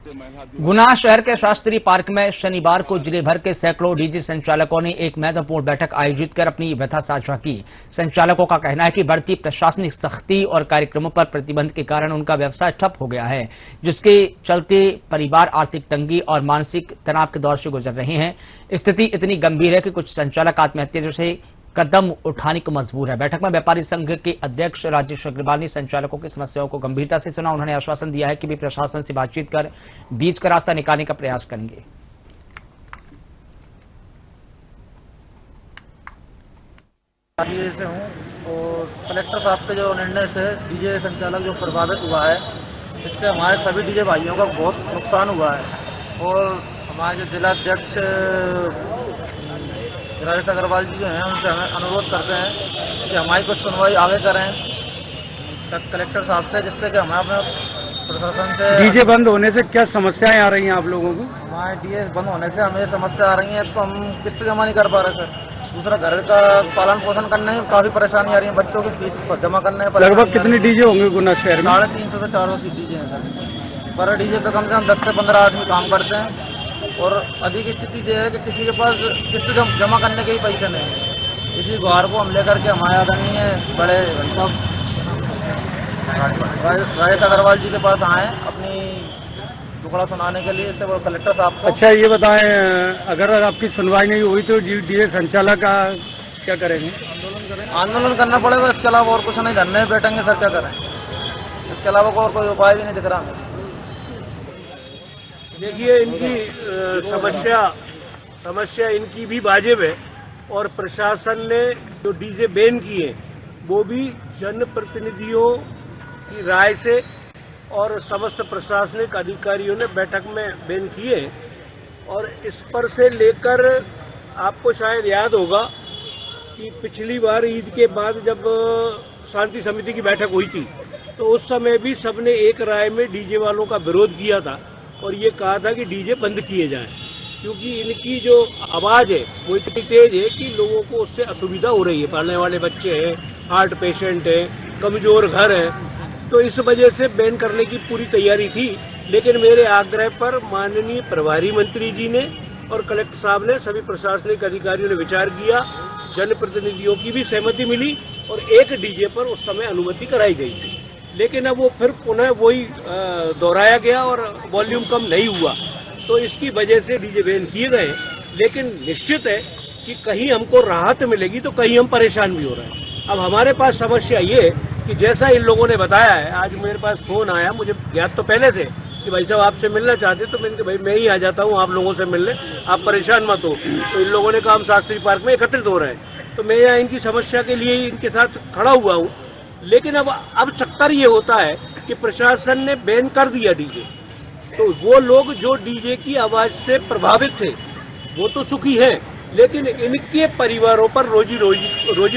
गुना शहर के शास्त्री पार्क में शनिवार को जिले भर के सैकड़ों डीजे संचालकों ने एक महत्वपूर्ण बैठक आयोजित कर अपनी व्यथा साझा की। संचालकों का कहना है कि बढ़ती प्रशासनिक सख्ती और कार्यक्रमों पर प्रतिबंध के कारण उनका व्यवसाय ठप हो गया है, जिसके चलते परिवार आर्थिक तंगी और मानसिक तनाव के दौर से गुजर रहे हैं। स्थिति इतनी गंभीर है कि कुछ संचालक आत्महत्या जैसे कदम उठाने को मजबूर है। बैठक में व्यापारी संघ के अध्यक्ष राजेश अग्रवाल ने संचालकों की समस्याओं को गंभीरता से सुना। उन्होंने आश्वासन दिया है कि वे प्रशासन से बातचीत कर बीच का रास्ता निकालने का प्रयास करेंगे। से हूं और कलेक्टर साहब के जो निर्णय से डीजे संचालक जो प्रभावित हुआ है, इससे हमारे सभी डीजे भाइयों का बहुत नुकसान हुआ है। और हमारे जो जिला अध्यक्ष राजेश अग्रवाल जी जो हैं, उनसे हमें अनुरोध करते हैं कि हमारी कुछ सुनवाई आगे करें कलेक्टर साहब से, जिससे कि हमें अपने प्रशासन से। डीजे बंद होने से क्या समस्याएं आ रही हैं आप लोगों को? हमारे डीजे बंद होने से हमें समस्या आ रही है, तो हम किस्त जमा नहीं कर पा रहे सर। दूसरा घर का पालन पोषण करने में काफी परेशानी आ रही है, बच्चों की फीस जमा करने में। लगभग कितने डीजे होंगे गुना शहर में? 350 से 400 डीजे हैं सर। पर डीजे पे कम से कम 10 से 15 आदमी काम करते हैं। और अभी की स्थिति ये है कि किसी के पास किस्त जमा करने के ही पैसे नहीं है। इसी गुहार को हम लेकर के हमारे आदरणीय बड़े राजेश अग्रवाल जी के पास आए अपनी टुकड़ा सुनाने के लिए, वो कलेक्टर साहब को। अच्छा, ये बताएं, अगर आपकी सुनवाई नहीं हुई तो डीजे संचालक का क्या करेंगे? आंदोलन करना पड़ेगा, इसके अलावा और कुछ नहीं। धरने में बैठेंगे सर, क्या करें? इसके अलावा और कोई उपाय भी नहीं दिख रहा हमें। देखिए, इनकी समस्या इनकी भी वाजिब है, और प्रशासन ने जो डीजे बैन किए वो भी जनप्रतिनिधियों की राय से और समस्त प्रशासनिक अधिकारियों ने बैठक में बैन किए। और इस पर से लेकर आपको शायद याद होगा कि पिछली बार ईद के बाद जब शांति समिति की बैठक हुई थी, तो उस समय भी सबने एक राय में डीजे वालों का विरोध किया था और ये कहा था कि डीजे बंद किए जाएं, क्योंकि इनकी जो आवाज है वो इतनी तेज है कि लोगों को उससे असुविधा हो रही है। पढ़ने वाले बच्चे हैं, हार्ट पेशेंट हैं, कमजोर घर हैं, तो इस वजह से बैन करने की पूरी तैयारी थी। लेकिन मेरे आग्रह पर माननीय प्रभारी मंत्री जी ने और कलेक्टर साहब ने, सभी प्रशासनिक अधिकारियों ने विचार किया, जनप्रतिनिधियों की भी सहमति मिली और एक डीजे पर उस समय अनुमति कराई गई थी। लेकिन अब वो फिर पुनः वही दोहराया गया और वॉल्यूम कम नहीं हुआ, तो इसकी वजह से डीजे बैन किए गए। लेकिन निश्चित है कि कहीं हमको राहत मिलेगी तो कहीं हम परेशान भी हो रहे हैं। अब हमारे पास समस्या ये कि जैसा इन लोगों ने बताया है, आज मेरे पास फोन आया, मुझे ज्ञात तो पहले से कि भाई साहब आपसे मिलना चाहते, तो मैंने कहा भाई मैं ही आ जाता हूँ आप लोगों से मिलने, आप परेशान मत हो। तो इन लोगों ने कहा हम शास्त्री पार्क में एकत्रित हो रहे हैं, तो मैं यहाँ इनकी समस्या के लिए इनके साथ खड़ा हुआ हूँ। लेकिन अब चक्कर ये होता है कि प्रशासन ने बैन कर दिया डीजे, तो वो लोग जो डीजे की आवाज से प्रभावित थे वो तो सुखी हैं, लेकिन इनके परिवारों पर रोजी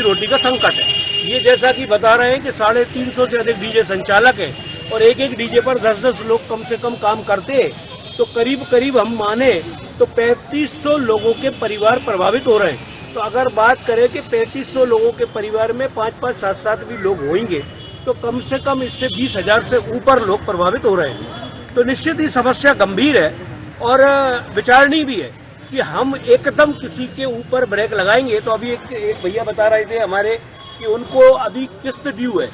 रोटी का संकट है। ये जैसा कि बता रहे हैं कि 350 से अधिक डीजे संचालक हैं और एक एक डीजे पर 10-10 लोग कम से कम काम करते हैं, तो करीब हम माने तो 3500 लोगों के परिवार प्रभावित हो रहे हैं। तो अगर बात करें कि 3500 लोगों के परिवार में 5-5, 7-7 भी लोग होंगे, तो कम से कम इससे 20,000 से ऊपर लोग प्रभावित हो रहे हैं। तो निश्चित ही समस्या गंभीर है और विचारणीय भी है कि हम एकदम किसी के ऊपर ब्रेक लगाएंगे। तो अभी एक भैया बता रहे थे हमारे कि उनको अभी किस्त ड्यू है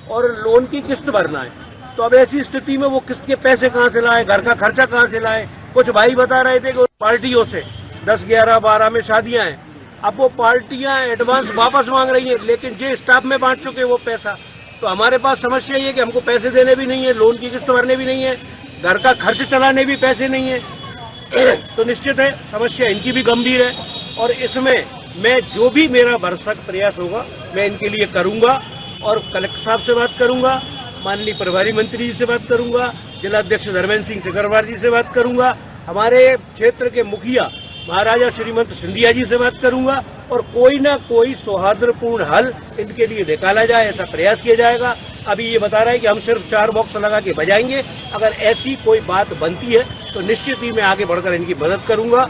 और लोन की किस्त भरना है, तो अब ऐसी स्थिति में वो किस्त के पैसे कहाँ से लाए, घर का खर्चा कहाँ से लाए। कुछ भाई बता रहे थे कि पार्टियों से 10, 11, 12 में शादियां हैं, अब वो पार्टियां एडवांस वापस मांग रही हैं, लेकिन जो स्टाफ में बांट चुके वो पैसा। तो हमारे पास समस्या ये कि हमको पैसे देने भी नहीं है, लोन की किस्त भरने भी नहीं है, घर का खर्च चलाने भी पैसे नहीं है। तो निश्चित है समस्या इनकी भी गंभीर है और इसमें मैं जो भी मेरा भरसक प्रयास होगा मैं इनके लिए करूंगा। और कलेक्टर साहब से बात करूंगा, माननीय प्रभारी मंत्री जी से बात करूंगा, जिला अध्यक्ष धर्मेंद्र सिंह सिकरवार जी से बात करूंगा, हमारे क्षेत्र के मुखिया महाराजा श्रीमंत सिंधिया जी से बात करूंगा और कोई ना कोई सौहार्दपूर्ण हल इनके लिए निकाला जाए, ऐसा प्रयास किया जाएगा। अभी ये बता रहा है कि हम सिर्फ 4 बॉक्स लगा के बजाएंगे। अगर ऐसी कोई बात बनती है तो निश्चित ही मैं आगे बढ़कर इनकी मदद करूंगा।